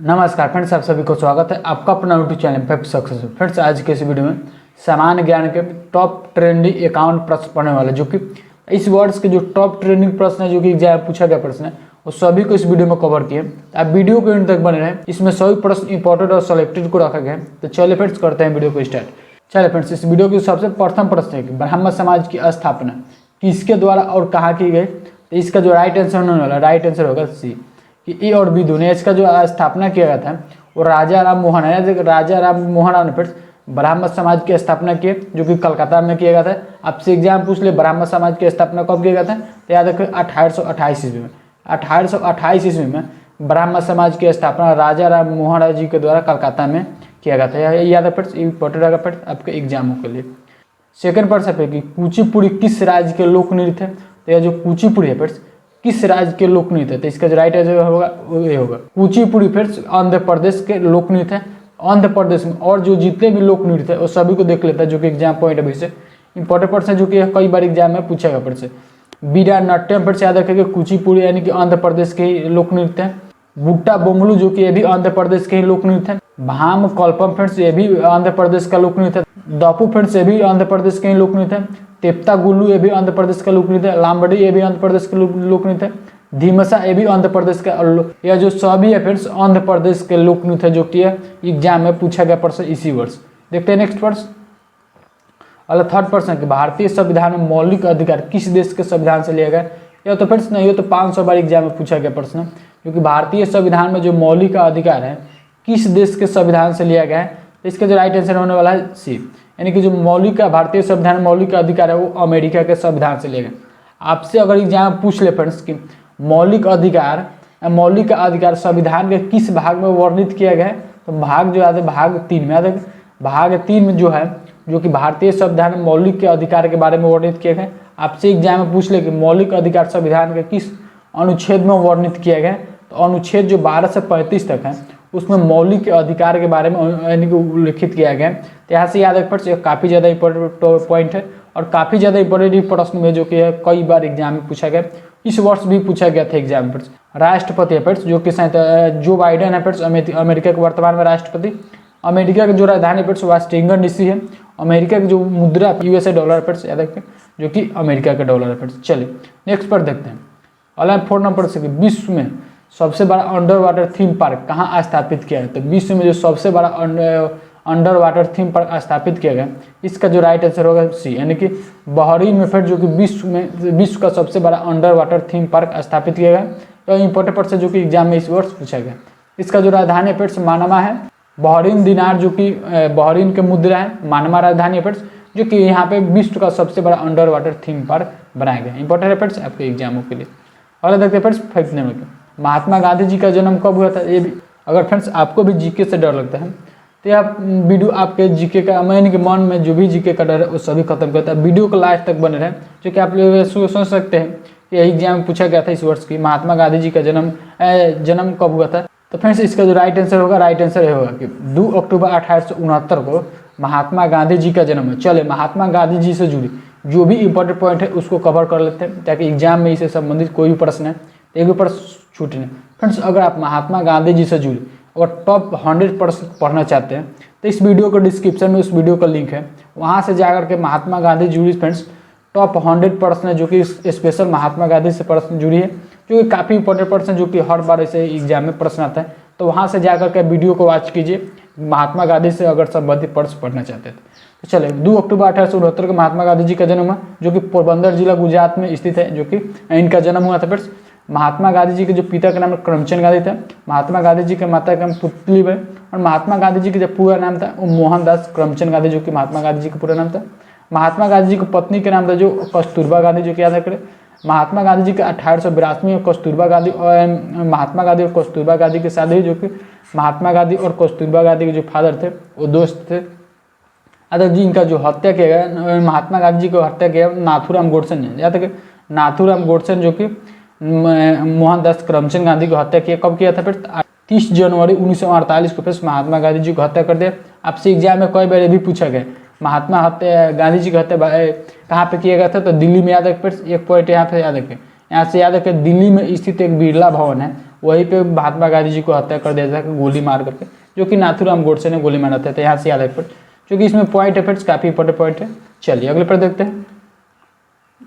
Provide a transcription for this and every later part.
नमस्कार फ्रेंड्स, आप सभी को स्वागत है आपका अपना यूट्यूब चैनल पे सक्सेसफुल। फ्रेंड्स, आज के इस वीडियो में सामान्य ज्ञान के टॉप ट्रेंडिंग 51 प्रश्न पढ़ने वाले, जो कि इस वर्ष के जो टॉप ट्रेंडिंग प्रश्न है, जो कि एग्जाम पूछा गया प्रश्न है, वो सभी को इस वीडियो में कवर किए। आप वीडियो को एंड तक बने रहें, इसमें सभी प्रश्न इंपॉर्टेंट और सेलेक्टेड को रखा गया है। तो चलिए फ्रेंड्स, करते हैं वीडियो को स्टार्ट। चलिए फ्रेंड्स, इस वीडियो की सबसे प्रथम प्रश्न है कि ब्राह्मण समाज की स्थापना किसके द्वारा और कहाँ की गई। तो इसका जो राइट आंसर होने वाला, राइट आंसर होगा सी, कि ए और बी दोनों। इसका जो स्थापना किया गया था वो राजा राम मोहन है। राजा राम मोहन राव ने फिर ब्राह्मण समाज की स्थापना की, जो कि कलकत्ता में किया गया था। आपसे एग्जाम पूछ ले ब्राह्मण समाज की स्थापना कब किया गया था, तो याद रखिए 1828 ईस्वी में। 1828 ईस्वी में ब्राह्मण समाज की स्थापना राजा राम मोहन राव जी के द्वारा कलकत्ता में किया गया था। याद रखिए, इंपॉर्टेंट रहेगा फिर आपके एग्जामों के लिए। सेकंड प्रश्न है कि कुचिपुड़ी किस राज्य के लोक नृत्य है। तो यह जो कुचिपुड़ी है फिर किस राज्य के लोक नृत्य है, तो इसका जो राइट आंसर होगा वो ये होगा। कुचिपुड़ी फिर आंध्र प्रदेश के लोक नृत्य है। आंध्र प्रदेश में और जो जितने भी लोक नृत्य है वो सभी को देख लेता है, जो कि एग्जाम पॉइंट अभी से इंपॉर्टेंट प्रश्न है, जो कि कई बार एग्जाम में पूछा गया। फिर से बीड़ा नाट्यम फिर से याद रखेंगे, कुचिपुड़ी यानी कि आंध्र प्रदेश के ही लोक नृत्य है। बुट्टा बोमलू जो कि ये भी आंध्र प्रदेश के ही लोक नृत्य है। भाम कल्पम फ्रेंड्स ये भी आंध्र प्रदेश का लोक नृत्य है। दपू फ्रेंड्स ये भी आंध्र प्रदेश के ही लोक नृत्य है। तेप्ता गुल्लू ये भी आंध्र प्रदेश का लोक नृत्य है। लामबड़ी ये भी आंध्र प्रदेश का लोक नृत्य है। धीमसा ये भी आंध्र प्रदेश का। यह जो सभी है फ्रेंड्स आंध्र प्रदेश के लोक नृत्य है, जो कि एग्जाम में पूछा गया प्रश्न इसी वर्ष। देखते हैं नेक्स्ट प्रश्न। अगला थर्ड प्रश्न है कि भारतीय संविधान में मौलिक अधिकार किस देश के संविधान से लिया गया। यह तो फ्रेंड्स नहीं, ये तो 500 बार एग्जाम में पूछा गया प्रश्न, क्योंकि भारतीय संविधान में जो मौलिक अधिकार है किस देश के संविधान से लिया गया है। तो इसका जो राइट आंसर होने वाला है सी, यानी कि जो मौलिक भारतीय संविधान में मौलिक अधिकार है वो अमेरिका के संविधान से लिया गया। आपसे अगर एग्जाम पूछ ले फ्रेंड्स कि मौलिक अधिकार संविधान के किस भाग में वर्णित किया गया है, तो भाग जो है भाग 3 में। भाग 3 में जो है, जो कि भारतीय संविधान में मौलिक के अधिकार के बारे में वर्णित किया गया। आपसे एग्जाम में पूछ ले कि मौलिक अधिकार संविधान के किस अनुच्छेद में वर्णित किया गया, तो अनुच्छेद जो 12 से 35 तक है उसमें मौलिक अधिकार के बारे में यानी कि उल्लेखित किया गया है। तो यहाँ से याद रखिए, काफ़ी ज़्यादा इंपॉर्टेंट पॉइंट है और काफ़ी ज़्यादा इंपॉर्टेंट प्रश्न में, जो कि कई बार एग्जाम में पूछा गया। इस वर्ष भी पूछा गया था एग्जाम पर। राष्ट्रपति है फ्रेंड्स, जो कि जो बाइडेन है फ्रेंड्स, अमेरिका के वर्तमान में राष्ट्रपति। अमेरिका की जो राजधानी फ्रेंड्स वाशिंगटन डीसी है। अमेरिका की जो मुद्रा यूएसए डॉलर फ्रेंड्स याद रखें, जो कि अमेरिका का डॉलर है फ्रेंड्स। चलिए नेक्स्ट पर देखते हैं। अगला 4 नंबर से विश्व में सबसे बड़ा अंडर वाटर थीम पार्क कहाँ स्थापित किया है। तो विश्व में जो सबसे बड़ा अंडर वाटर थीम पार्क स्थापित किया गया, इसका जो राइट आंसर होगा सी, यानी कि बहरीन में फिर जो कि विश्व का सबसे बड़ा अंडर वाटर थीम पार्क स्थापित किया गया। तो इंपॉर्टेंट प्रश्न जो कि एग्जाम में इस वर्ष पूछा गया। इसका जो राजधानी फिर मानमा है। बहरीन दिनार जो कि बहरीन के मुद्रा है। मानमा राजधानी फिर जो कि यहाँ पे विश्व का सबसे बड़ा अंडर वाटर थीम पार्क बनाया गया। इंपॉर्टेंट है फ्रेंड्स आपके एग्जामों के लिए। अगला देखते हैं फ्रेंड्स 5 नंबर के, महात्मा गांधी जी का जन्म कब हुआ था। ये भी अगर फ्रेंड्स आपको भी जीके से डर लगता है तो आप वीडियो आपके जीके का यानी कि मन में जो भी जीके का डर है वो सभी खत्म करता है। वीडियो को लास्ट तक बने रहे, जो कि आप लोग सोच सकते हैं कि एग्जाम में पूछा गया था इस वर्ष की महात्मा गांधी जी का जन्म कब हुआ था। तो फ्रेंड्स इसका जो राइट आंसर होगा, राइट आंसर ये होगा कि 2 अक्टूबर 1869 को महात्मा गांधी जी का जन्म है। चले महात्मा गांधी जी से जुड़ी जो भी इंपॉर्टेंट पॉइंट है उसको कवर कर लेते हैं, ताकि एग्जाम में इससे संबंधित कोई भी प्रश्न है एक भी प्रश्न छूटे नहीं। फ्रेंड्स अगर आप महात्मा गांधी जी से जुड़ी अगर टॉप 100 प्रश्न पढ़ना चाहते हैं तो इस वीडियो को डिस्क्रिप्शन में उस वीडियो का लिंक है, वहाँ से जाकर के महात्मा गांधी जुड़ी फ्रेंड्स टॉप 100 प्रश्न है, जो कि स्पेशल महात्मा गांधी से प्रश्न जुड़ी है, जो कि काफ़ी इंपॉर्टेंट प्रश्न, जो कि हर बार ऐसे एग्जाम में प्रश्न आता है। तो वहाँ से जाकर के वीडियो को वॉच कीजिए, महात्मा गांधी से अगर संबंधित प्रश्न पढ़ना चाहते हैं तो चले। 2 अक्टूबर 1869 को महात्मा गांधी जी का जन्म हुआ, जो कि पोरबंदर जिला गुजरात में स्थित है, जो कि इनका जन्म हुआ था फ्रेंड्स। महात्मा गांधी जी के जो पिता का नाम करमचंद गांधी था, महात्मा गांधी जी के माता का नाम पुतलीबाई, और महात्मा गांधी जी का जो पूरा नाम था वो मोहनदास करमचंद गांधी, जो कि महात्मा गांधी जी का पूरा नाम था। महात्मा गांधी जी की पत्नी का नाम था जो कस्तूरबा गांधी, जो कि याद रखें। महात्मा गांधी जी का 1882 में कस्तूरबा गांधी और महात्मा गांधी और कस्तूरबा गांधी की शादी हुई, जो कि महात्मा गांधी और कस्तूरबा गांधी के जो फादर थे वो दोस्त थे। अतः जी इनका जो हत्या किया गया, महात्मा गांधी जी को हत्या किया नाथूराम गोडसे ने, याद रखें नाथूराम गोडसे जो कि मोहनदास करमचंद गांधी को हत्या किया। कब किया था फिर 30 जनवरी 1948 को फिर महात्मा गांधी जी को हत्या कर दिया। आपसे एग्जाम में कई बार ये भी पूछा गया गांधी जी की हत्या कहाँ पे किया गया था, तो दिल्ली में। याद रखें फिर एक पॉइंट यहाँ पे याद रखें, यहाँ से याद रखें दिल्ली में स्थित एक बिरला भवन है वहीं पे महात्मा गांधी जी को हत्या कर दिया था गोली मार करके, जो कि नाथूराम गोडसे ने गोली मारा था। तो यहाँ से याद रखिए क्योंकि इसमें पॉइंट है फ्रेंड्स, काफ़ी इंपॉर्टेंट पॉइंट है। चलिए अगले पर देखते हैं।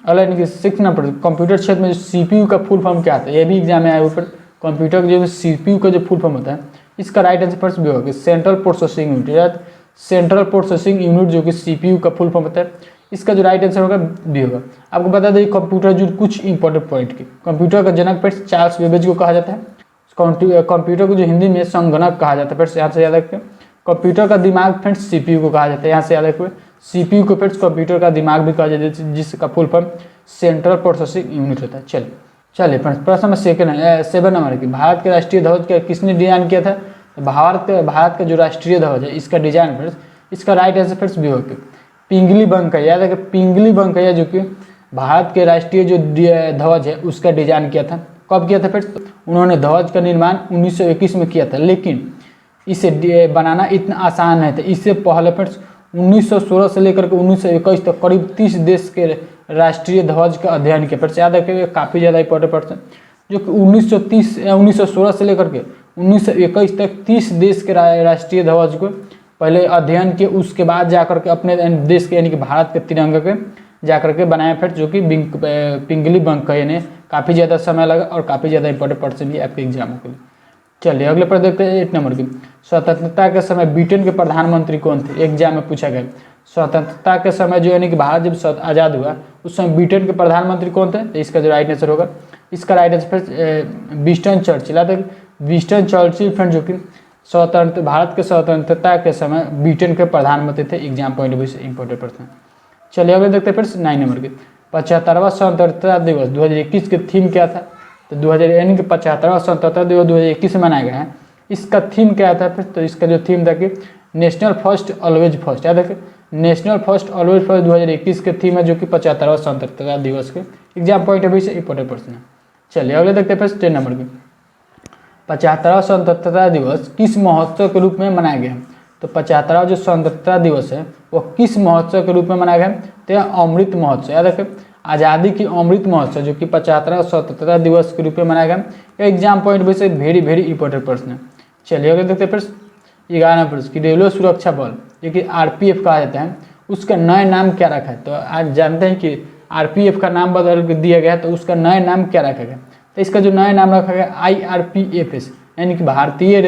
अगला यानी कि 6 नंबर कंप्यूटर क्षेत्र में जो CPU का फुल फॉर्म क्या आता है, ये भी एग्जाम में आया ऊपर। कंप्यूटर जो CPU का जो फुल फॉर्म होता है, इसका राइट आंसर फर्स्ट भी होगा central processing unit. Central processing unit जो कि CPU का फुल फॉर्म होता है, इसका जो राइट आंसर होगा बी होगा। आपको बता दें कंप्यूटर जो कुछ इंपॉर्टेंट पॉइंट की, कंप्यूटर का जनक फ्रेंड्स चार्ल्स बेबेज को कहा जाता है। कंप्यूटर को जो हिंदी में संगणक कहा जाता है फ्रेंड्स, यहाँ से याद रखें। कंप्यूटर का दिमाग फ्रेंड्स CPU को कहा जाता है, यहाँ से याद रखें। CPU को फ्रेंड्स कंप्यूटर का दिमाग भी कहा जाता है, जिसका full form central processing unit होता है। चलिए फ्रेंड्स प्रश्न नंबर 7 नंबर की, भारत के राष्ट्रीय ध्वज का किसने डिजाइन किया था। तो भारत का जो राष्ट्रीय ध्वज है, इसका डिजाइन फ्रेंड्स, इसका राइट आंसर फ्रेंड्स भी होगा पिंगली बंकैया। याद रखें पिंगली बंकैया जो कि भारत के राष्ट्रीय जो ध्वज है उसका डिजाइन किया था। कब किया था फ्रेंड्स, उन्होंने ध्वज का निर्माण 1921 में किया था, लेकिन इसे बनाना इतना आसान नहीं था। इससे पहले फ्रेंड्स 1916 से लेकर के 1921 तक करीब 30 देश के राष्ट्रीय ध्वज का अध्ययन किया। फ्रेंड्स याद रखिएगा काफ़ी ज़्यादा इंपॉर्टेंट पर्सन, जो कि 1916 से लेकर के 1921 तक 30 देश के राष्ट्रीय ध्वज को पहले अध्ययन किए, उसके बाद जाकर के अपने देश के यानी कि भारत के तिरंगे के जाकर के बनाया फ्रेंड्स, जो कि पिंगली बंकैया ने काफ़ी ज़्यादा समय लगा और काफ़ी ज़्यादा इंपॉर्टेंट पर्सन भी आपके एग्जामों के लिए। चलिए अगले पर देखते हैं 8 नंबर की, स्वतंत्रता के समय ब्रिटेन के प्रधानमंत्री कौन थे, एग्जाम में पूछा गया। स्वतंत्रता के समय जो यानी कि भारत जब आज़ाद हुआ उस समय ब्रिटेन के प्रधानमंत्री कौन थे, तो इसका जो राइट आंसर होगा, इसका right answer Winston Churchill. Winston Churchill friend जो कि भारत के स्वतंत्रता के समय ब्रिटेन के प्रधानमंत्री थे, एग्जाम पॉइंट ऑफ व्यू से इंपॉर्टेंट पर्सन। चलिए अगले देखते हैं फिर 9 नंबर की, 75वां स्वतंत्रता दिवस 2021 के थीम क्या था। तो 2000 यानी कि 75वां स्वतंत्रता दिवस 2021 में मनाया गया है, इसका थीम क्या था फिर, तो इसका जो थीम था कि नेशनल फर्स्ट ऑलवेज फर्स्ट। याद रखें नेशनल फर्स्ट ऑलवेज फर्स्ट 2021 के थीम है, जो कि 75वां स्वतंत्रता दिवस के एग्जाम पॉइंट ऑफ व्यू से इंपॉर्टेंट पर्सन है। चलिए अगले देखते हैं फिर 10 नंबर की, 75वां स्वतंत्रता दिवस किस महोत्सव के रूप में मनाया गया। तो 75वां जो स्वतंत्रता दिवस है वो किस महोत्सव के रूप में मनाया गया, तो अमृत महोत्सव। याद रखें आज़ादी की अमृत महोत्सव जो कि 75वां स्वतंत्रता दिवस के रूप में मनाया गया, यह एग्जाम पॉइंट भी से वेरी इंपॉर्टेंट प्रश्न है। चलिए अगर देखते हैं प्रश्न 11 प्रश्न की, रेलवे सुरक्षा बल जो कि RPF कहा जाता है, उसका नया नाम क्या रखा है। तो आज जानते हैं कि RPF का नाम बदल दिया गया, तो उसका नया नाम क्या रखा गया। तो इसका जो नया नाम रखा गया IRPFS, यानी कि भारतीय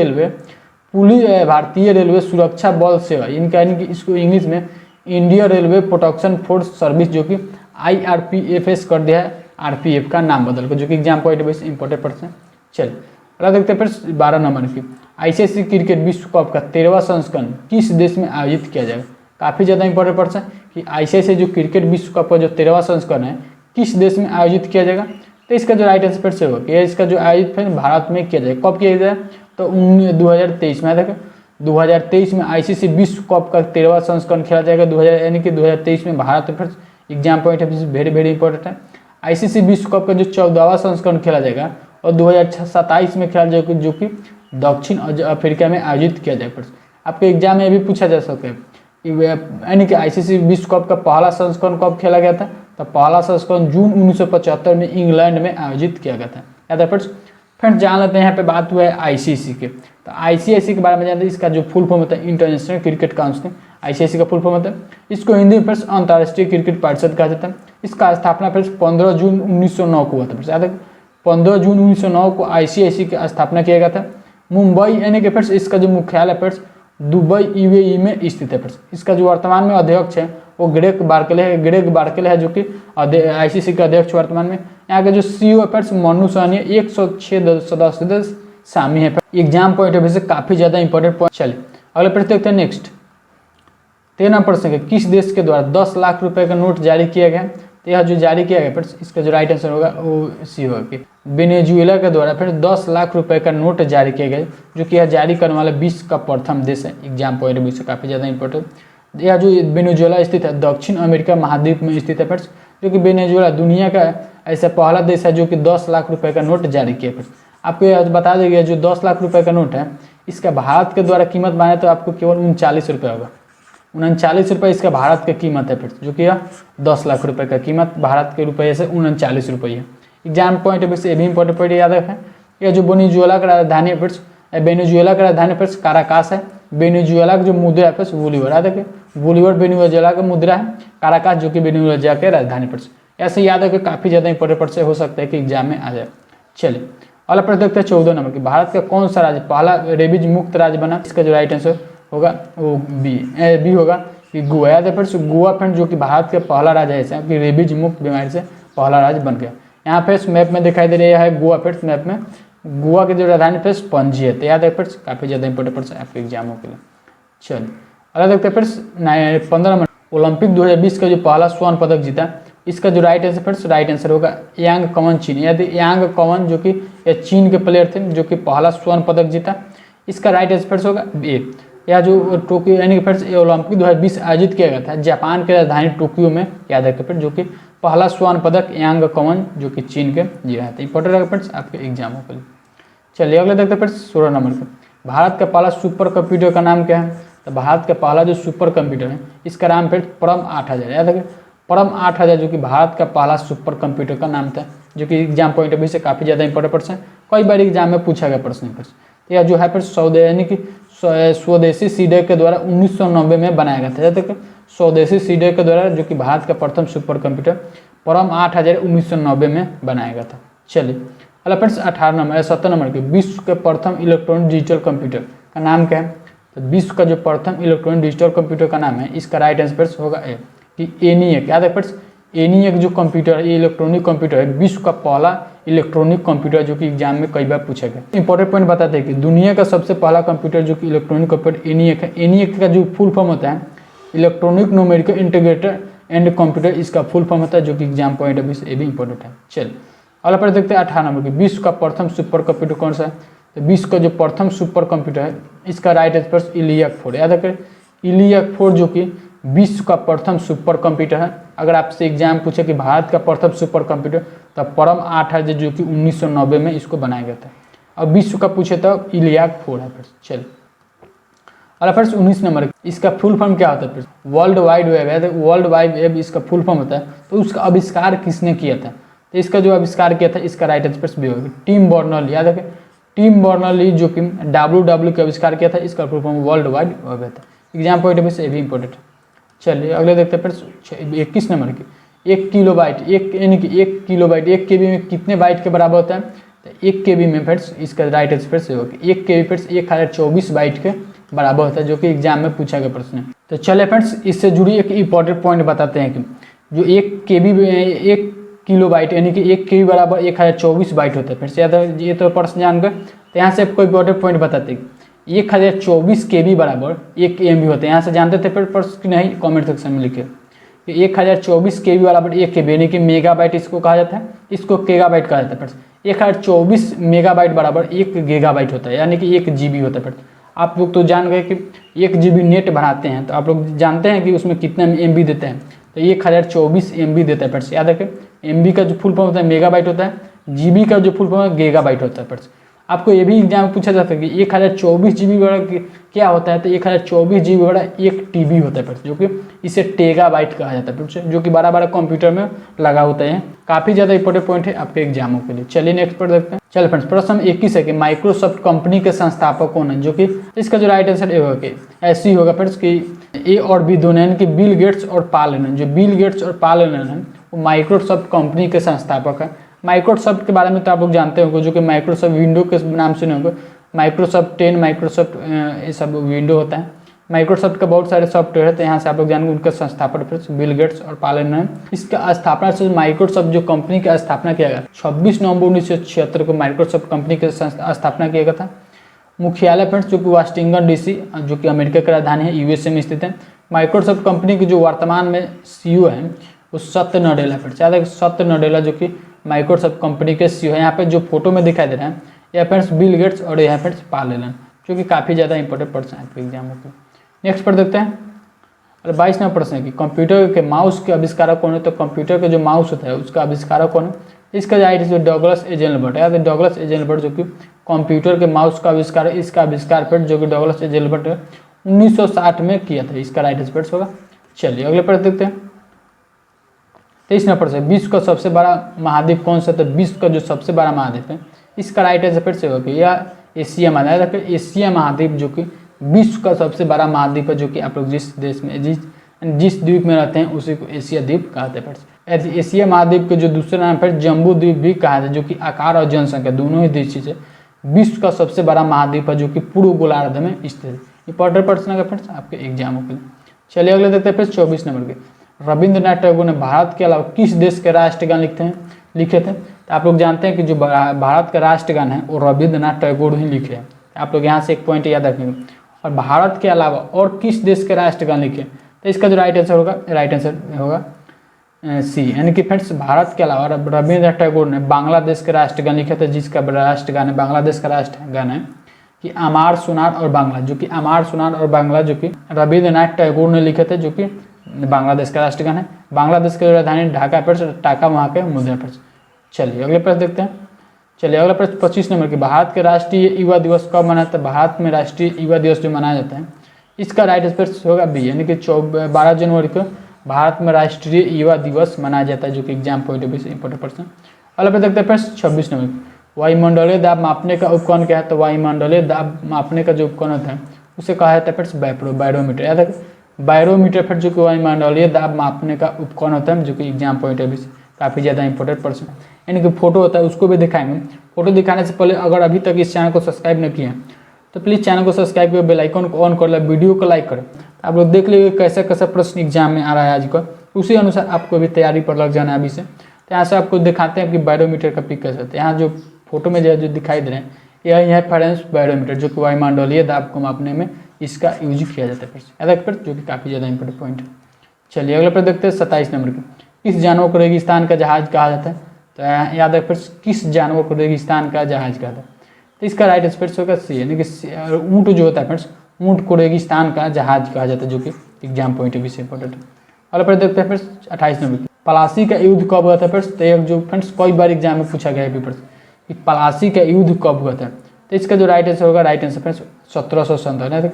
रेलवे सुरक्षा बल सेवा, इनका यानी कि इसको इंग्लिश में Indian railway protection force service, जो कि IRPFS कर दिया है RPF का नाम बदल कर, जो कि exam point of important person. चलिए अगला देखते हैं फिर 12 नंबर की, ICC क्रिकेट विश्व कप का 13वां संस्करण किस देश में आयोजित किया जाएगा। काफ़ी ज़्यादा इंपॉर्टेंट पर्सन कि ICC जो क्रिकेट विश्व कप का जो 13वां संस्करण है किस देश में आयोजित किया जाएगा। तो इसका जो राइट आंसर से होगा कि इसका जो आयोजित है भारत में किया जाएगा। कब किया जाए, तो 2023 में। देखो 2023 में ICC विश्व कप का 13वां संस्करण खेला जाएगा। 2000 यानी कि 2023 में भारत में फिर exam point of view very important है। ICC विश्व कप का जो 14वां संस्करण खेला जाएगा और 2027 में खेला जाएगा, जो कि दक्षिण अफ्रीका में आयोजित किया जाएगा। आपके एग्जाम में भी पूछा जा सकता है यानी कि ICC विश्व कप का पहला संस्करण कब खेला गया था। तो पहला संस्करण जून 1975 में इंग्लैंड में आयोजित किया गया था। याद है फ्रेंड्स जान लेते हैं यहाँ पे बात हुआ है ICC के। तो ICC के बारे में जानते हैं, इसका जो फुल फॉर्म होता है इंटरनेशनल क्रिकेट काउंसिल, ICC का फुल फॉर्म होता है। इसको हिंदी में फ्रेंड्स अंतर्राष्ट्रीय क्रिकेट परिषद कहा जाता है। इसका स्थापना फ्रेंड्स 15 जून 1909 को हुआ था। याद है 15 जून 1909 को ICC की स्थापना किया गया था। मुंबई यानी कि फ्रेंड्स इसका जो मुख्यालय फ्रेंड्स दुबई UAE में स्थित है। फ्रेंड्स इसका जो वर्तमान में अध्यक्ष है वो ग्रेग बार्कले है, जो कि ICC के अध्यक्ष वर्तमान में। यहाँ का जो CEO फ्रेंड्स मनु सहनी 106 सदस्य शामिल है। एग्जाम पॉइंट ऑफ व्यू से काफ़ी ज़्यादा इंपॉर्टेंट पॉइंट। चलिए अगले प्रश्न देखते हैं नेक्स्ट 13 प्रश्न है, किस देश के द्वारा 10 लाख रुपए का नोट जारी किया गया। तो यह जो जारी किया गया फ्रेंड्स इसका जो राइट आंसर होगा वो सी होगा कि वेनेजुएला के द्वारा फिर 10 लाख रुपए का नोट जारी किया गया, जो कि यह जारी करने वाला विश्व का प्रथम देश है। एग्जाम पॉइंट ऑफ व्यू से काफ़ी ज़्यादा इंपॉर्टेंट। यह जो वेनेजुएला स्थित है दक्षिण अमेरिका महाद्वीप में स्थित है फ्रेंड्स, जो कि वेनेजुएला दुनिया का ऐसा पहला देश है जो कि 10 लाख रुपए का नोट जारी किया। फ्रेंड्स आपको यह बता देंगे जो 10 लाख रुपए का नोट है इसका भारत के द्वारा कीमत माने तो आपको केवल 39 रुपये होगा। 39 रुपये इसका भारत की कीमत है फ्रेंड्स, जो कि यह 10 लाख रुपए का कीमत भारत के रुपये से 39 रुपये है। एग्जाम पॉइंट ऑफ व्यू से ये भी इंपॉर्टेंट पॉइंट याद रखें। या जो वेनेजुएला का राजधानी है फ्रेंड्स, वेनेजुएला का राजधानी फ्रेंड्स काराकास है। वेनेजुएला की जो मुद्रा है फ्रेंड्स बोलीवर, याद रखें बोलीवर वेनेजुएला का मुद्रा है, काराकास जो कि वेनेजुएला के राजधानी फ्रेंड्स। ऐसे याद रखें, काफी ज्यादा इंपॉर्टेंट फ्रेंड्स हो सकता है कि एग्जाम में आ जाए। चलिए अगला प्रश्न देखते हैं 14 नंबर की, भारत का कौन सा राज्य पहला रेबीज मुक्त राज्य बना? इसका जो राइट आंसर होगा वो बी होगा कि गोवा। याद है फ्रेंड्स गोवा फ्रेंड जो कि भारत का पहला राज्य है कि रेबीज मुक्त बीमारी से पहला राज्य बन गया। यहाँ पे मैप में दिखाई दे रहा है गोवा फ्रेंड्स, मैप में गोवा की जो राजधानी फ्रेंड्स पणजी है। तो याद है फ्रेंड्स काफी ज्यादा इंपॉर्टेंट फ्रेंड्स आपके एग्जामों के लिए। चलिए अगला देखते हैं फ्रेंड्स 15 नंबर, ओलंपिक 2020 का जो पहला स्वर्ण पदक जीता, इसका जो right answer friends right answer होगा यांग कवन चीन। यानी यांग कवन जो कि चीन के प्लेयर थे जो कि पहला स्वर्ण पदक जीता, इसका राइट आंसर फ्रेंड्स होगा ए। या जो टोक्यो यानी कि फ्रेंड्स ओलंपिक 2020 आयोजित किया गया था जापान के राजधानी टोक्यो में, याद रखें फ्रेंड्स, जो कि पहला स्वर्ण पदक यांग कवन जो कि चीन के जीता था। इंपॉर्टेंट रहेगा फ्रेंड्स आपके एग्जामों के लिए। चलिए अगले देखते हैं फ्रेंड्स 16 नंबर का, भारत का पहला सुपर कंप्यूटर का नाम क्या है? तो भारत का पहला जो सुपर कंप्यूटर है इसका नाम फ्रेंड्स परम 8000। याद रखें परम 8000 जो कि भारत का पहला सुपर कंप्यूटर का नाम था, जो कि एग्जाम पॉइंट ऑफ व्यू से काफी ज्यादा इंपॉर्टेंट प्रश्न है, कई बार एग्जाम में पूछा गया प्रश्न है। तो यह जो है फ्रेंड्स यानी कि स्वदेशी सीडर के द्वारा 1990 में बनाया गया था। याद रखें स्वदेशी सीडर के द्वारा जो कि भारत का प्रथम सुपर कंप्यूटर परम 8000 1990 में बनाया गया था। चलिए अगला फ्रेंड्स 18 नंबर 17 नंबर के, विश्व के प्रथम इलेक्ट्रॉनिक डिजिटल कंप्यूटर का नाम क्या है? तो विश्व का जो प्रथम इलेक्ट्रॉनिक डिजिटल कंप्यूटर का नाम है इसका राइट आंसर होगा ए कि एनिएक। याद है फ्रेंड्स एनिएक जो कंप्यूटर है ये इलेक्ट्रॉनिक कंप्यूटर है, विश्व का पहला इलेक्ट्रॉनिक कंप्यूटर जो कि एग्जाम में कई बार पूछा गया। इंपॉर्टेंट पॉइंट बताते हैं कि दुनिया का सबसे पहला कंप्यूटर जो कि इलेक्ट्रॉनिक कंप्यूटर एनिएक है। एनिएक का जो फुल फॉर्म होता है electronic numerical integrator and computer, इसका फुल फॉर्म होता है जो कि एग्जाम पॉइंट ऑफ व्यू से ये भी इंपॉर्टेंट है। चलिए अगला पर देखते हैं 18 नंबर की, विश्व का प्रथम सुपर कंप्यूटर कौन सा है? तो विश्व का जो प्रथम सुपर कंप्यूटर है इसका राइट आंसर इलियाक 4। याद रखें इलियाक 4 जो कि विश्व का प्रथम सुपर कंप्यूटर है। अगर आपसे एग्जाम पूछे कि भारत का प्रथम सुपर कंप्यूटर, तो परम 8000 जो कि 1990 में इसको बनाया गया था। अब विश्व का पूछे तो इलियाक 4 है। फिर चलिए अगला फ्रेंड्स 19 नंबर, इसका फुल फॉर्म क्या होता है? फिर वर्ल्ड वाइड वेब है, वर्ल्ड वाइड वेब इसका फुल फॉर्म होता है। तो उसका आविष्कार किसने किया था? तो इसका जो आविष्कार किया था इसका राइट आंसर भी होगा टिम बर्नर्स-ली। याद रखें टिम बर्नर्स-ली जो कि WW का आविष्कार किया था, इसका full form world wide web था। एग्जाम पॉइंट ऑफ व्यू से भी इंपॉर्टेंट है। चलिए अगले देखते हैं फ्रेंड्स 21 नंबर की, 1 किलोबाइट यानी कि 1 किलोबाइट 1 KB में कितने बाइट के बराबर होता है? तो 1 KB में फ्रेंड्स इसका राइट आंसर से होगा 1 KB फ्रेंड्स 1024 बाइट के बराबर होता है, जो कि एग्जाम में पूछा गया प्रश्न है। तो चलिए फ्रेंड्स इससे जुड़ी एक इंपॉर्टेंट पॉइंट बताते हैं कि जो 1 किलोबाइट यानी कि 1 KB बराबर 1024 बाइट होता है। फिर से याद है ये तो प्रश्न जान गए। तो यहाँ से आपको इंपॉर्टेंट पॉइंट बताते हैं 1024 KB बराबर 1 MB होता है। यहाँ से जानते थे फिर प्रश्न की नहीं, कमेंट सेक्शन में लिखे 1024 KB बराबर 1 KB यानी कि मेगाबाइट इसको कहा जाता है, इसको गीगाबाइट कहा जाता है। फिर 1024 मेगाबाइट बराबर 1 गीगाबाइट होता है यानी कि 1 GB होता है। फिर आप लोग तो जान गए कि 1 GB नेट बनाते हैं, तो आप लोग जानते हैं कि उसमें कितना MB देते हैं। तो 1024 MB देता है। फिर से याद रखें MB का जो फुल फॉर्म होता है मेगाबाइट होता है, GB का जो फुल फॉर्म है गीगाबाइट होता है। फिर से आपको ये भी एग्जाम में पूछा जाता है कि 1024 GB बड़ा क्या होता है? तो 1024 GB बड़ा 1 TB होता है। फिर जो कि इसे टेगाबाइट कहा जाता है। फिर से जो कि बड़ा बड़ा कंप्यूटर में लगा होता है। काफी ज्यादा इंपॉर्टेंट पॉइंट है आपके एग्जामों के लिए। चलिए नेक्स्ट पर देखते हैं। चलिए फ्रेंड्स प्रश्न 21 है कि माइक्रोसॉफ्ट कंपनी के संस्थापक कौन है? जो कि इसका जो राइट आंसर ऐसे ही होगा फ्रेंड्स कि A और B दोनों यानी कि बिल गेट्स और पॉल एलन। जो बिल गेट्स और पॉल एलन है वो माइक्रोसॉफ्ट कंपनी के संस्थापक है। माइक्रोसॉफ्ट के बारे में तो आप लोग जानते होंगे, जो कि माइक्रोसॉफ्ट विंडो के नाम सुने होंगे, माइक्रोसॉफ्ट 10 माइक्रोसॉफ्ट ये सब विंडो होता है। माइक्रोसॉफ्ट का बहुत सारे सॉफ्टवेयर है, तो यहाँ से आप लोग जानेंगे उनका संस्थापक बिल गेट्स और पॉल एलन है। इसका स्थापना से माइक्रोसॉफ्ट जो कंपनी का स्थापना किया गया 26 नवंबर 1976 को माइक्रोसॉफ्ट कंपनी की स्थापना किया गया था। मुख्यालय फ्रेंड्स जो कि वाशिंगटन DC जो कि अमेरिका की राजधानी है USA में स्थित है। माइक्रोसॉफ्ट कंपनी की जो वर्तमान में CEO है वो सत्य नडेला। फ्रेंड्स याद है सत्य नडेला जो कि माइक्रोसॉफ्ट कंपनी के CEO है। यहाँ पे जो फोटो में दिखाई दे रहा है यह फ्रेंड्स बिल गेट्स और यह फ्रेंड्स पॉल एलन, जो कि काफ़ी ज़्यादा इंपॉर्टेंट प्रश्न है एग्जामों के। नेक्स्ट पर देखते हैं 22 नंबर प्रश्न है कि कंप्यूटर के माउस के आविष्कारक कौन है? तो कंप्यूटर का जो माउस होता है उसका आविष्कारक कौन है? इसका राइट है डगलस एजेलबर्ट। याद है डगलस एजेलबर्ट जो कि कंप्यूटर के माउस का आविष्कार है। इसका आविष्कार फिर जो कि डगलस एजेलबर्ट 1960 में किया था। इसका राइट आंसर होगा। चलिए अगले प्रश्न देखते हैं 23 नंबर से विश्व का सबसे बड़ा महाद्वीप कौन सा? तो विश्व का जो सबसे बड़ा महाद्वीप है इसका राइट आंसर फिर से होगा कि यह एशिया महाद्वीप, एशिया महाद्वीप जो कि विश्व का सबसे बड़ा महाद्वीप है, जो कि आप लोग जिस देश में जिस द्वीप में रहते हैं उसी को एशिया द्वीप कहते हैं फ्रेंड्स। एशिया महाद्वीप के जो दूसरा नाम फिर जम्बू द्वीप भी कहा जाता है, जो कि आकार और जनसंख्या दोनों ही दृष्टि से विश्व का सबसे बड़ा महाद्वीप है, जो कि पूर्व गोलार्ध में स्थित है। इंपॉर्टेंट प्रश्न है फ्रेंड्स आपके एग्जामों के लिए। चलिए अगले देखते हैं फिर 24 नंबर के। रविंद्रनाथ टैगोर ने भारत के अलावा किस देश के राष्ट्रगान लिखे थे? तो आप लोग जानते हैं कि जो भारत का राष्ट्रगान है वो रविंद्रनाथ टैगोर ही लिखे हैं। आप लोग यहाँ से एक पॉइंट याद रखेंगे। और भारत के अलावा और किस देश के राष्ट्रगान लिखे? तो इसका जो राइट आंसर होगा सी, यानी कि फ्रेंड्स भारत के अलावा रविंद्रनाथ टैगोर ने बांग्लादेश के राष्ट्रगान लिखे थे, जिसका राष्ट्रगान है बांग्लादेश का राष्ट्रगान है कि अमार सुनार और बांग्ला, जो कि अमार सुनार और बांग्ला जो कि रविंद्रनाथ टैगोर ने लिखे थे, जो कि बांग्लादेश का राष्ट्रगान है। बांग्लादेश की राजधानी ढाका पर, ढाका वहाँ के मुद्रा पर। चलिए अगले प्रश्न देखते हैं। चलिए अगला प्रश्न 25 नंबर की। भारत के राष्ट्रीय युवा दिवस कब मनाया जाता है? भारत में राष्ट्रीय युवा दिवस जो मनाया जाता है इसका राइट आंसर होगा बी, यानी कि 12 जनवरी को भारत में राष्ट्रीय युवा दिवस मनाया जाता है, जो कि एग्जाम पॉइंट ऑफ व्यू से इंपॉर्टेंट प्रश्न। अगला प्रश्न देखते हैं प्रश्न 26 नंबर। वायुमंडलीय दाब मापने का उपकरण क्या है? तो वायुमंडलीय दाब मापने का जो उपकरण होता है उसे कहा जाता है फिर बैरोमीटर। याद रखें बैरोमीटर फिर जो कि वायुमंडलीय दाब मापने का उपकरण होता है, जो कि एग्जाम पॉइंट ऑफ व्यू से काफ़ी ज़्यादा इंपॉर्टेंट प्रश्न। यानी कि फोटो होता है उसको भी दिखाएंगे। फोटो दिखाने से पहले अगर अभी तक इस चैनल को सब्सक्राइब नहीं किया तो प्लीज़ चैनल को सब्सक्राइब करके बेल आइकन को ऑन कर ले, वीडियो को लाइक करें। आप लोग देख लीजिए कैसा कैसा प्रश्न एग्जाम में आ रहा है आज का, उसी अनुसार आपको भी तैयारी पर लग जाना है अभी से। तो यहाँ से आपको दिखाते हैं कि बैरोमीटर का पिक कैसे होता है। यहाँ जो फोटो में जो दिखाई दे रहे हैं यह है फ्रेंड्स बैरोमीटर, जो कि वायुमंडलीय दाब को मापने में इसका यूज किया जाता है फिर, जो कि काफ़ी ज़्यादा इंपॉर्टेंट पॉइंट है। चलिए अगले पर देखते हैं 27 नंबर की। किस जानवर को रेगिस्तान का जहाज कहा जाता है? तो याद रख फिर किस जानवर को रेगिस्तान का जहाज कहा जाता है? तो इसका राइट आंसर फिर होगा सी, यानी कि ऊँट जो होता है फ्रेंड्स, ऊँट को रेगिस्तान का जहाज कहा जाता है, जो कि एग्जाम पॉइंट ऑफ व्यू से इंपॉर्टेंट है। अगले पर देखते हैं फ्रेंड्स 28 नंबर की। पलासी का युद्ध कब हुआ था फ्रेंड्स? तो जो फ्रेंड्स कई बार एग्जाम में पूछा गया है पेपर कि पलासी का युद्ध कब हुआ था? तो इसका जो राइट आंसर होगा right answer friends 1757।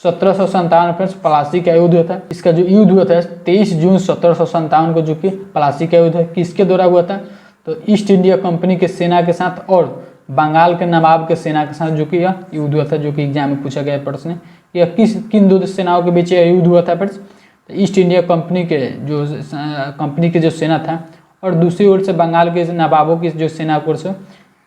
1757 friends Plassey का युद्ध होता है। इसका जो युद्ध हुआ था 23 जून 1757 को, जो कि पलासी का युद्ध है, किसके द्वारा हुआ था? तो ईस्ट इंडिया कंपनी के सेना के साथ और बंगाल के नवाब के सेना के साथ जो कि यह युद्ध हुआ था, जो कि एग्जाम में पूछा गया प्रश्न है। यह किन दो सेनाओं के बीच युद्ध हुआ था फ्रेंड्स? तो ईस्ट इंडिया कंपनी के जो सेना था और दूसरी ओर से बंगाल के नवाबों की जो सेना की ओर से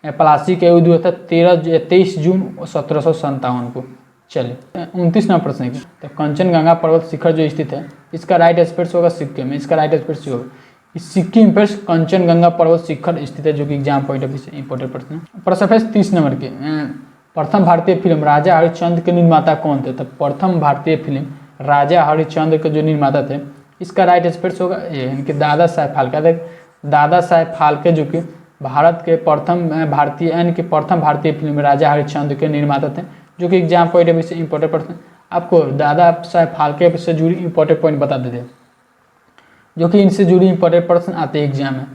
पलासी का युद्ध हुआ था 23 जून 1757 को। चलिए 29 नंबर प्रश्न है। तो कंचनजंगा पर्वत शिखर जो स्थित है इसका राइट आंसर होगा सिक्किम में। इसका राइट आंसर होगा सिक्किम पर कंचनजंगा पर्वत शिखर स्थित है, जो कि एग्जाम पॉइंट ऑफ व्यू से इंपॉर्टेंट प्रश्न है। प्रश्न है 30 नंबर के। प्रथम भारतीय फिल्म राजा हरिश्चंद्र के निर्माता कौन थे? तो प्रथम भारतीय फिल्म राजा हरिश्चंद्र के जो निर्माता थे इसका राइट आंसर होगा यानी कि दादा साहेब फाल्के। दादा साहेब फाल्के जो कि भारत के प्रथम भारतीय फिल्म राजा हरिश्चंद्र के निर्माता थे, जो कि एग्जाम पॉइंट ऑफ व्यू से इंपॉर्टेंट प्रश्न। आपको दादा साहेब फाल्के से जुड़ी इंपॉर्टेंट पॉइंट बता देते हैं, जो कि इनसे जुड़ी इंपॉर्टेंट प्रश्न आते हैं एग्जाम में।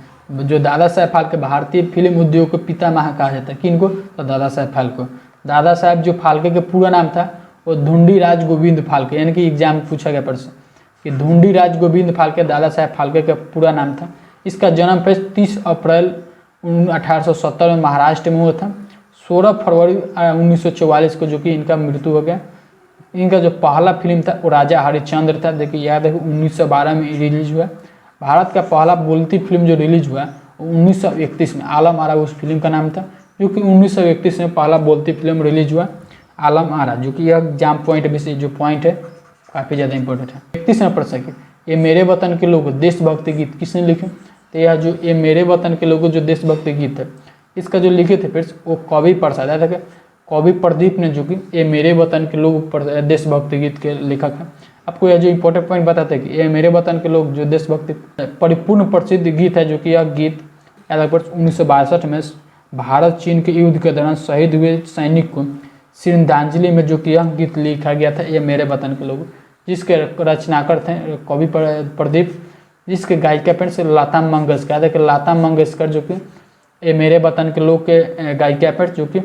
जो दादा साहेब फाल्के भारतीय फिल्म उद्योग को पितामह कहा जाता है, किनको? तो दादा साहेब फाल्के। दादा साहेब जो फाल्के का पूरा नाम था वो धुंडीराज गोविंद फाल्के, यानी कि एग्जाम में पूछा गया प्रश्न कि धुंडीराज गोविंद फाल्के दादा साहेब फाल्के का पूरा नाम था। इसका जन्म 30 अप्रैल 1870 में महाराष्ट्र में हुआ था। 16 फरवरी 1944 को जो कि इनका मृत्यु हो गया। इनका जो पहला फिल्म था वो राजा हरिश्चंद्र था। देखिए याद है 1912 में रिलीज हुआ। भारत का पहला बोलती फिल्म जो रिलीज हुआ 1931 में, आलम आरा उस फिल्म का नाम था, जो कि 1931 में पहला बोलती फिल्म रिलीज हुआ आलम आरा, जो कि यह एग्जाम पॉइंट में से जो पॉइंट है काफ़ी ज़्यादा इंपॉर्टेंट है। 31 में प्रश्न है ये मेरे वतन के लोग देशभक्ति गीत किसने लिखे? तो यह जो ये मेरे वतन के लोगों जो देशभक्ति गीत है इसका जो लिखे थे फिर वो कवि प्रसाद है। देखिए कवि प्रदीप ने, जो कि ये मेरे वतन के लोग देशभक्ति गीत के लेखक हैं। आपको यह जो इंपॉर्टेंट पॉइंट बताते हैं कि ये मेरे वतन के लोग जो देशभक्ति परिपूर्ण प्रसिद्ध गीत है, जो कि यह गीत 1962 में भारत चीन के युद्ध के दौरान शहीद हुए सैनिक को श्रद्धांजलि में जो कि यह गीत लिखा गया था ये मेरे वतन के लोग, जिसके रचनाकार थे कवि प्रदीप, जिसके गायिका पेंट से लता मंगेशकर। देखिए लता मंगेशकर जो कि ये मेरे वतन के लोग के गायिका पेंट, जो कि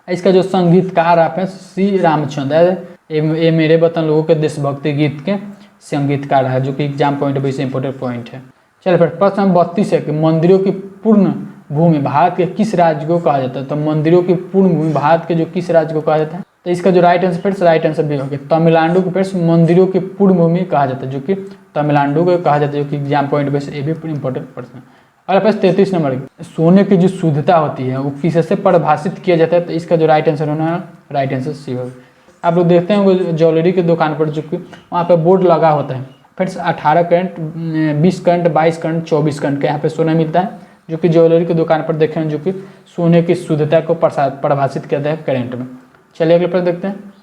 इसका जो संगीतकार आप हैं सी रामचंद्र, ये मेरे वतन लोगों के देशभक्ति गीत के संगीतकार है, जो कि एग्जाम पॉइंट ऑफ व्यू से इंपॉर्टेंट पॉइंट है। चलिए फिर प्रश्न नंबर 32 है कि मंदिरों की पूर्ण भूमि भारत के किस राज्य को कहा जाता है? तो मंदिरों की पूर्ण भूमि भारत के जो किस राज्य को कहा जाता है? तो इसका जो right answer friends, right answer भी होगा तमिलनाडु को फ्रेंड्स मंदिरों की पूर्ण भूमि कहा जाता है, जो कि तमिलनाडु को कहा जाता है, जो कि एग्जाम पॉइंट बेस ये भी इंपॉर्टेंट प्रश्न है। और पास 33 नंबर की सोने की जो शुद्धता होती है वो किससे परिभाषित किया जाता है? तो इसका जो राइट आंसर होना है, राइट आंसर सी होगा। आप लोग देखते हैं ज्वेलरी की दुकान पर जो कि वहाँ पे बोर्ड लगा होता है friends 18 carat, 20 carat, 22 carat, 24 carat का यहाँ पे सोना मिलता है, जो कि ज्वेलरी की दुकान पर देखें, जो कि सोने की शुद्धता को परिभाषित किया जाता है कैरेट में। चलिए अगले प्रश्न देखते हैं।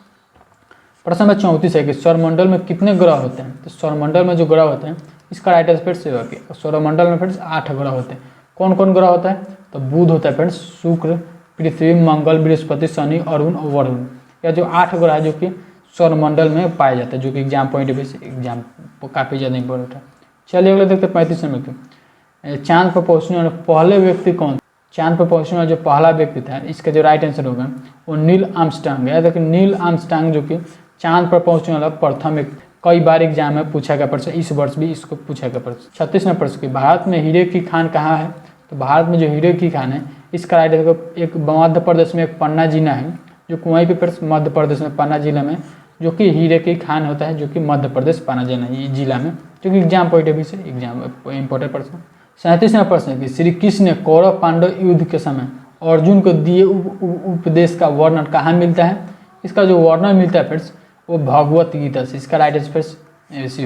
प्रश्न नंबर 34 है कि सौरमंडल में कितने ग्रह होते हैं? तो सौरमंडल में जो ग्रह होते हैं इसका राइट आंसर फ्रेंड्स होगा कि सौरमंडल में फ्रेंड्स 8 ग्रह होते हैं। कौन कौन ग्रह होता है? तो बुध होता है फ्रेंड्स, शुक्र, पृथ्वी, मंगल, बृहस्पति, शनि, अरुण और वरुण। यह जो 8 ग्रह है जो कि सौरमंडल में पाए जाते हैं, जो कि एग्जाम पॉइंट बेस एग्जाम काफ़ी ज़्यादा इंपॉर्टेंट है। चलिए अगले देखते हैं 35 नंबर की चांद पर पहुँचने वाले पहले व्यक्ति कौन? चांद पर पहुँचने वाला जो पहला व्यक्ति था इसका जो राइट आंसर होगा वो नील आर्मस्ट्रांग है। देखिए नील आर्मस्ट्रांग जो कि चांद पर पहुँचने वाला प्रथम व्यक्ति, कई बार एग्जाम में पूछा गया प्रश्न, इस वर्ष भी इसको पूछा गया प्रश्न। 36 नंबर प्रश्न की भारत में हीरे की खान कहाँ है? तो भारत में जो हीरे की खान है इसका राइट आंसर एक मध्य प्रदेश में एक पन्ना जिला है, जो कि वहीं पर मध्य प्रदेश में पन्ना जिला में जो कि हीरे की खान होता है, जो कि मध्य प्रदेश पन्ना जिला में, जो कि एग्जाम पॉइंट ऑफ व्यू से एग्जाम इंपॉर्टेंट प्रश्न। 37 नंबर प्रश्न कि श्री कृष्ण ने कौरव पांडव युद्ध के समय अर्जुन को दिए उपदेश का वर्णन कहाँ मिलता है? इसका जो वर्णन मिलता है फ्रेंड्स वो भगवत गीता से। इसका right answer friends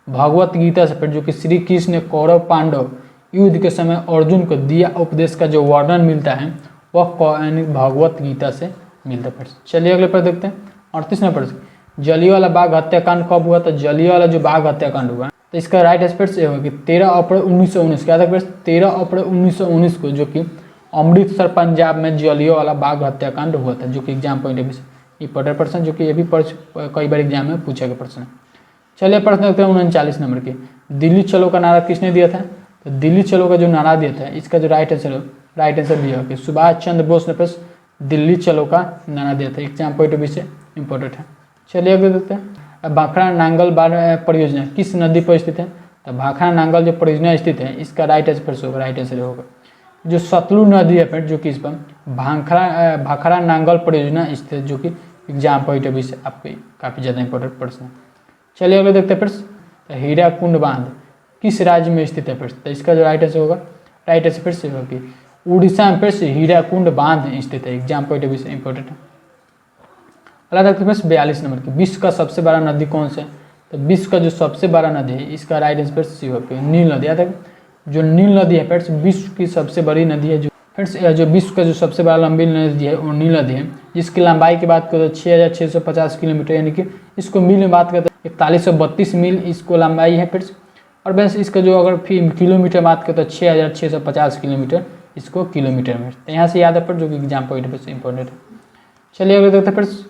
Bhagavad Gita से फ्रेंड्स, जो कि श्री कृष्ण ने कौरव पांडव युद्ध के समय अर्जुन को दिया उपदेश का जो वर्णन मिलता है वह भगवत गीता से मिलता है फ्रेंड्स। चलिए अगले पर देखते हैं 38 नंबर प्रश्न जलियांवाला बाग हत्याकांड कब हुआ? तो जलियांवाला जो बाग हत्याकांड हुआ तो इसका राइट आंसर ये होगा कि 13 अप्रैल 1919 क्या था फ्रेंड्स? 13 अप्रैल 1919 को जो कि अमृतसर पंजाब में जलियांवाला बाग हत्याकांड हुआ था, जो कि एग्जाम पॉइंट ऑफ व्यू से इंपॉर्टेंट प्रश्न, जो कि ये भी कई बार एग्जाम में पूछा गया प्रश्न। चलिए प्रश्न देखते हैं 39 नंबर के दिल्ली चलो का नारा किसने दिया था? तो दिल्ली चलो का जो नारा दिया था इसका जो राइट आंसर दिया होगा कि सुभाष चंद्र बोस ने प्लस दिल्ली चलो का नारा दिया था, एग्जाम पॉइंट ऑफ व्यू से इंपॉर्टेंट है। चलिए आगे देखते हैं भाखड़ा नांगल बाढ़ परियोजना किस नदी पर स्थित है? तो भाखड़ा नांगल जो परियोजना स्थित है इसका राइट आंसर होगा जो सतलुज नदी है फ्रेंड, जो कि इस पर भाखड़ा नांगल परियोजना स्थित है, जो कि एग्जाम पॉइंट ऑफ व्यू से आपके काफ़ी ज़्यादा इंपॉर्टेंट प्रश्न है। चलिए अगले देखते हैं फ्रेंड्स तो हीराकुंड बांध किस राज्य में स्थित है फ्रेंड्स? तो इसका जो राइट आंसर होगा फ्रेंड्स होगा कि उड़ीसा में फ्रेंड्स हीराकुंड बांध स्थित है, एग्जाम पॉइंट ऑफ व्यू से इंपॉर्टेंट है। अगला देखते हैं फ्रेंड्स 42 नंबर की विश्व का सबसे बड़ा नदी कौन सा है? तो विश्व का जो सबसे बड़ा नदी है इसका राइट आंसर सी होगा नील नदी। याद है जो नील नदी है फ्रेंड्स विश्व की सबसे बड़ी नदी है, जो फ्रेंड्स जो विश्व का जो सबसे बड़ा लंबी नदी है वो नील नदी है, जिसकी लंबाई की बात करें तो 6650 किलोमीटर, यानी कि इसको मील में बात करते हैं 4132 मील इसको लंबाई है फ्रेंड्स। और बस इसका जो अगर किलोमीटर बात करें तो 6650 किलोमीटर इसको किलोमीटर में, तो यहाँ से याद है जो कि एग्जाम पॉइंट पर इंपॉर्टेंट है। चलिए अगले देखते हैं फ्रेंड्स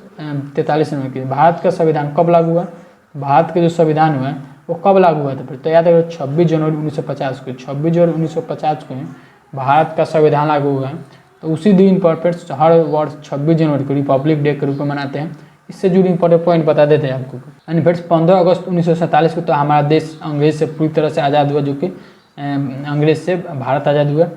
43 नंबर की भारत का संविधान कब लागू हुआ? भारत का जो संविधान हुआ है वो कब लागू हुआ था फिर? तो याद है 26 जनवरी 1950 को, 26 जनवरी 1950 को भारत का संविधान लागू हुआ है। तो उसी दिन पर फिर हर वर्ष 26 जनवरी को रिपब्लिक डे के रूप में मनाते हैं। इससे जुड़ी इंपॉर्टेंट पॉइंट बता देते हैं आपको। यानी फिर 15 अगस्त 1947 को तो हमारा देश अंग्रेज से पूरी तरह से आज़ाद हुआ, जो कि अंग्रेज से भारत आज़ाद हुआ।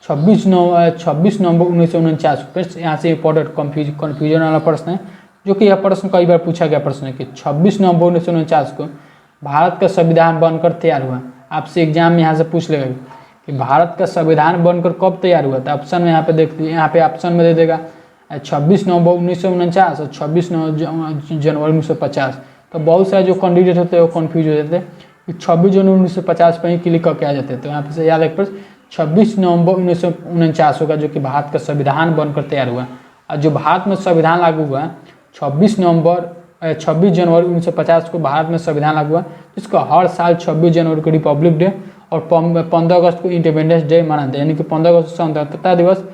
26 नवंबर 1949 को फिर यहाँ से इंपॉर्टेंट कन्फ्यूजन वाला प्रश्न है, जो कि यह प्रश्न कई बार पूछा गया प्रश्न है कि 26 नवंबर 1949 को भारत का संविधान बनकर तैयार हुआ। आपसे एग्जाम में यहाँ से पूछ लेगा कि भारत का संविधान बनकर कब तैयार हुआ? तो ऑप्शन में यहाँ पे देखिए, यहाँ पे ऑप्शन में दे देगा 26 नवंबर 1949 और 26 जनवरी 1950। तो बहुत सारे जो कैंडिडेट होते हैं वो कन्फ्यूज हो जाते हैं कि 26 जनवरी 1950 पर ही क्लिक करके आ जाते हैं। तो यहाँ पे से याद रख 26 नवंबर 1949 होगा, जो कि भारत का संविधान बनकर तैयार हुआ। और जो भारत में संविधान लागू हुआ 26 जनवरी 1950 को भारत में संविधान लागू हुआ, जिसको हर साल 26 जनवरी को रिपब्लिक डे और 15 अगस्त को इंडिपेंडेंस डे मनाते हैं, यानी कि 15 अगस्त स्वतंत्रता दिवस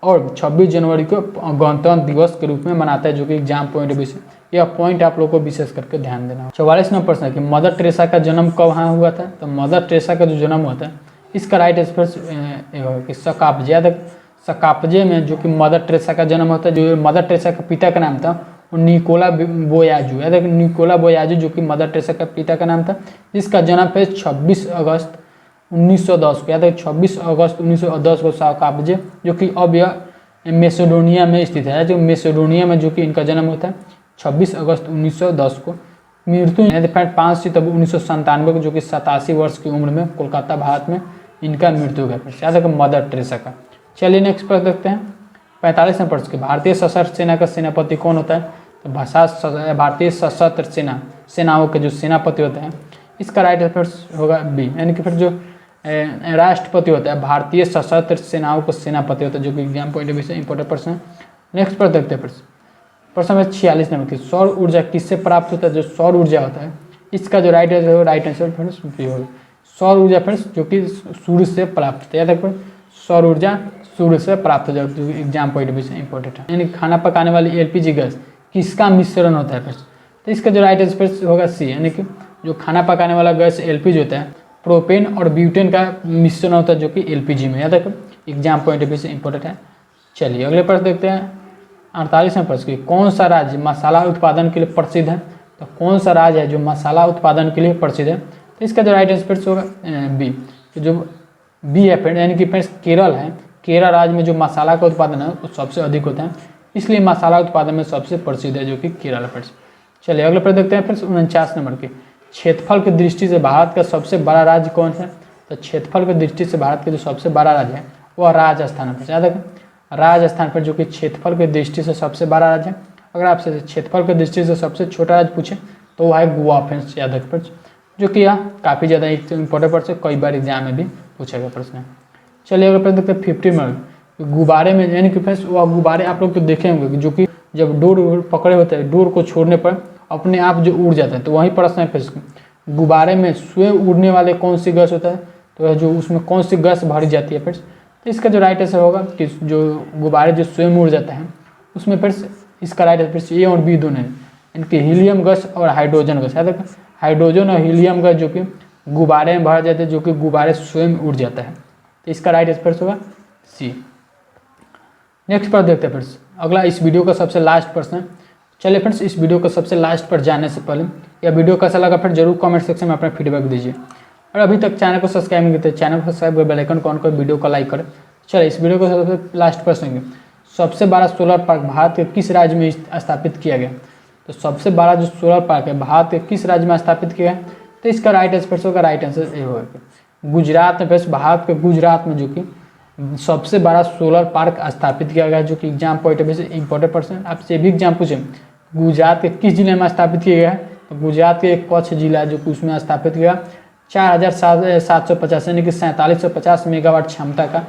और 26 जनवरी को गणतंत्र दिवस के रूप में मनाता है, जो कि एग्जाम पॉइंट भी से यह पॉइंट आप लोग को विशेष करके ध्यान देना। 44 नंबर प्रश्न है कि मदर टेरेसा का जन्म कहाँ हुआ था? तो मदर टेरेसा का जो जन्म हुआ था इसका राइट आंसर कि सकापजे में, जो कि मदर टेरेसा का जन्म होता है। जो मदर टेरेसा का पिता का नाम था वो निकोला बोयाजू है, निकोला बोयाजू, जो कि मदर टेरेसा का पिता का नाम था, जिसका जन्म है 26 अगस्त 1910 को, याद है 26 अगस्त 1910 को साकाब्जे, जो कि अब यह मैसेडोनिया में स्थित है, जो मैसेडोनिया में जो कि इनका जन्म होता है 26 अगस्त 1910 को। मृत्यु 5 सितंबर 1997 को, जो कि 87 वर्ष की उम्र में कोलकाता भारत में इनका मृत्यु है। याद है मदर टेरेसा का। चलिए नेक्स्ट प्रश्न देखते हैं 45वें प्रश्न के, भारतीय सशस्त्र सेना का सेनापति कौन होता है? तो भारतीय सशस्त्र सेनाओं के जो सेनापति होते हैं, इसका राइट आंसर होगा बी, यानी कि फिर जो राष्ट्रपति होता है भारतीय सशस्त्र सेनाओं को सेनापति होता है, जो कि एग्जाम पॉइंट ऑफ व्यू से इंपॉर्टेंट प्रश्न है। नेक्स्ट प्रश्न देखते हैं प्रश्न नंबर 46 नंबर की, सौर ऊर्जा किससे प्राप्त होता है? जो सौर ऊर्जा होता है, इसका जो राइट आंसर फ्रेंड्स बी होगा। सौर ऊर्जा फ्रेंड्स जो कि सूर्य से प्राप्त होता है, याद रखो सौर ऊर्जा सूर्य से प्राप्त हो जाती है, एग्जाम पॉइंट ऑफ व्यू से इंपॉर्टेंट है। यानी खाना पकाने वाली एलपीजी गैस किसका मिश्रण होता है फ्रेंड्स? तो इसका जो राइट आंसर होगा सी, यानी कि जो खाना पकाने वाला गैस एलपीजी होता है प्रोपेन और ब्यूटेन का मिश्रण होता है, जो कि एलपीजी में, याद रखो एग्जाम पॉइंट ऑफ व्यू से इंपॉर्टेंट है। चलिए अगले प्रश्न देखते हैं 48वें प्रश्न की, कौन सा राज्य मसाला उत्पादन के लिए प्रसिद्ध है? तो कौन सा राज्य है जो मसाला उत्पादन के लिए प्रसिद्ध है? तो इसका जो राइट आंसर होगा बी, तो जो बी है फ्रेंड, यानी कि फ्रेंड्स केरल है। केरल राज्य में जो मसाला का उत्पादन है वो सबसे अधिक होता है, इसलिए मसाला उत्पादन में सबसे प्रसिद्ध है जो कि केरल है फ्रेंड्स। चलिए अगले प्रश्न देखते हैं फ्रेंड्स 49 नंबर की, क्षेत्रफल की दृष्टि से भारत का सबसे बड़ा राज्य कौन है? तो क्षेत्रफल की दृष्टि से भारत का जो सबसे बड़ा राज्य है वह राजस्थान है। याद रखें राजस्थान पर, जो कि क्षेत्रफल की दृष्टि से सबसे बड़ा राज्य है। अगर आपसे क्षेत्रफल की दृष्टि से सबसे छोटा राज्य पूछे तो वह है गोवा फ्रेंड्स, याद रखें फ्रेंड्स, जो कि यह काफ़ी ज़्यादा इंपॉर्टेंट प्रश्न, कई बार एग्जाम में भी पूछा गया प्रश्न है। चलिए अगर प्रश्न देखते हैं 50 नंबर, गुब्बारे में, यानी कि फ्रेंड्स वह गुब्बारे आप लोग तो देखे होंगे जो कि जब डोर पकड़े होते हैं, डोर को छोड़ने पर अपने आप जो उड़ जाता है, तो वही प्रश्न है फ्रेंड्स, गुब्बारे में स्वयं उड़ने वाले कौन सी गैस होता है? तो जो उसमें कौन सी गैस भरी जाती है फ्रेंड्स? तो इसका जो राइट आंसर होगा कि जो गुब्बारे जो स्वयं उड़ जाता है उसमें फ्रेंड्स इसका राइट आंसर ए और बी दोनों है, इनके हीलियम गैस और हाइड्रोजन गैस। याद रखें हाइड्रोजन और हीलियम गैस जो कि गुब्बारे में भर जाते हैं, जो कि गुब्बारे स्वयं उड़ जाता है, तो इसका राइट आंसर होगा सी। नेक्स्ट पर देखते हैं फ्रेंड्स, अगला इस वीडियो का सबसे लास्ट प्रश्न है। चलिए फ्रेंड्स इस वीडियो को सबसे लास्ट पर जाने से पहले यह वीडियो कैसा लगा फिर जरूर कमेंट सेक्शन में अपना फीडबैक दीजिए, और अभी तक चैनल को सब्सक्राइब नहीं किया चैनल को सब्सक्राइब कर बेल आइकन को ऑन कर वीडियो को लाइक करें। चलिए इस वीडियो को सबसे लास्ट प्रश्न है, सबसे बड़ा सोलर पार्क भारत के किस राज्य में स्थापित किया गया? तो सबसे बड़ा जो सोलर पार्क है भारत के किस राज्य में स्थापित किया गया? तो इसका राइट आंसर होगा, राइट आंसर ये होगा गुजरात में। फ्रेंड्स भारत के गुजरात में जो कि सबसे बड़ा सोलर पार्क स्थापित किया गया, जो कि एग्जाम पॉइंट ऑफ व्यू से इंपॉर्टेंट पर्सन आपसे भी एग्जाम पूछे गुजरात के किस जिले में स्थापित किया गया है? तो गुजरात के एक कच्छ जिला जो कि उसमें स्थापित किया 4750 यानी कि 4750 मेगावाट क्षमता का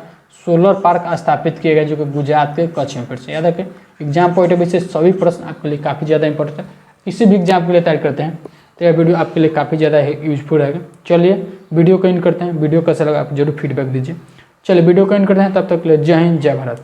सोलर पार्क स्थापित किया गया, जो कि गुजरात के कच्छ में। फिर से याद रखें एग्जाम पॉइंट ऑफ व्यू से सभी प्रश्न आपके लिए काफ़ी ज़्यादा इंपॉर्टेंट है, किसी भी एग्जाम के लिए तैयार करते हैं तो यह वीडियो आपके लिए काफ़ी ज़्यादा यूजफुल रहेगा। चलिए वीडियो को एंड करते हैं, वीडियो कैसा लगा आप जरूर फीडबैक दीजिए। चलिए वीडियो को एंड करते हैं, तब तक के लिए जय हिंद जय भारत।